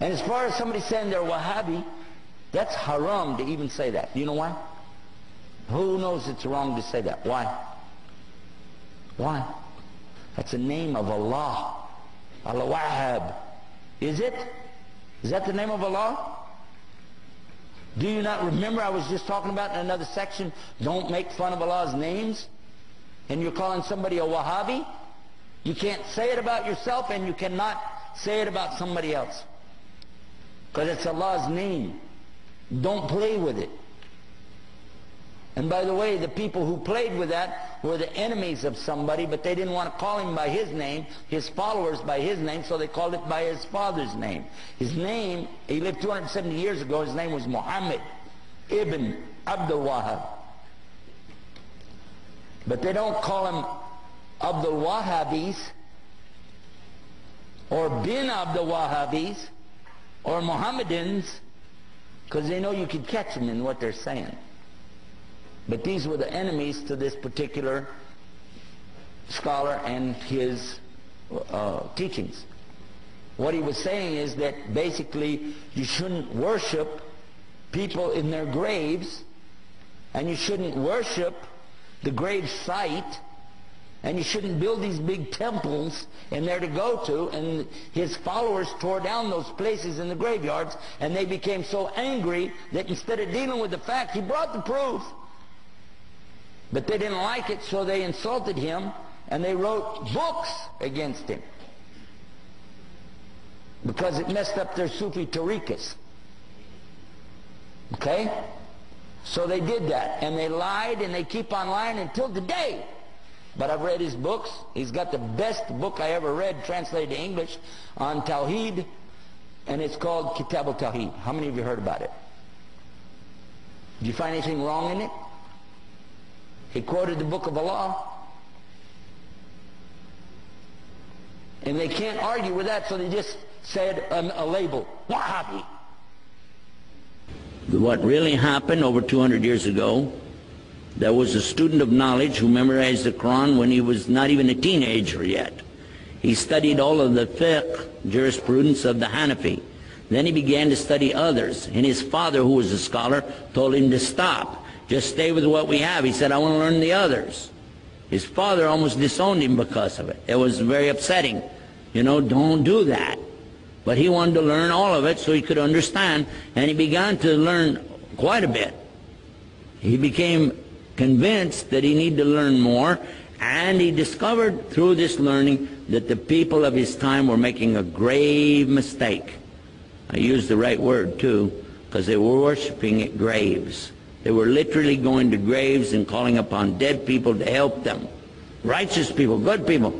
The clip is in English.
And as far as somebody saying they're Wahhabi, that's haram to even say that. Do you know why? Who knows it's wrong to say that? Why? Why? That's the name of Allah. Al-Wahhab. Is it? Is that the name of Allah? Do you not remember I was just talking about in another section, don't make fun of Allah's names? And you're calling somebody a Wahhabi? You can't say it about yourself, and you cannot say it about somebody else. Because it's Allah's name. Don't play with it. And by the way, the people who played with that were the enemies of somebody, but they didn't want to call him by his name, his followers by his name, so they called it by his father's name. His name, he lived 270 years ago, his name was Muhammad ibn Abdul Wahhab. But they don't call him Abdul Wahhabis, or bin Abdul Wahhabis, or Mohammedans, because they know you could catch them in what they're saying. But these were the enemies to this particular scholar and his teachings. What he was saying is that basically you shouldn't worship people in their graves, and you shouldn't worship the grave site, and you shouldn't build these big temples in there to go to. And his followers tore down those places in the graveyards, and they became so angry that instead of dealing with the fact, he brought the proof. But they didn't like it, so they insulted him, and they wrote books against him. Because it messed up their Sufi tariqas. Okay? So they did that, and they lied, and they keep on lying until today. But I've read his books. He's got the best book I ever read, translated to English, on Tawheed, and it's called Kitab al-Tawheed. How many of you heard about it? Did you find anything wrong in it? He quoted the book of Allah. And they can't argue with that, so they just said a label, Wahhabi. What really happened over 200 years ago, there was a student of knowledge who memorized the Quran when he was not even a teenager yet. He studied all of the fiqh, jurisprudence of the Hanafi. Then he began to study others, and his father, who was a scholar, told him to stop. Just stay with what we have. He said, I want to learn the others. His father almost disowned him because of it. It was very upsetting. You know, don't do that. But he wanted to learn all of it so he could understand, and he began to learn quite a bit. He became convinced that he needed to learn more, and he discovered through this learning that the people of his time were making a grave mistake. I use the right word too, because they were worshiping at graves. They were literally going to graves and calling upon dead people to help them. Righteous people, good people.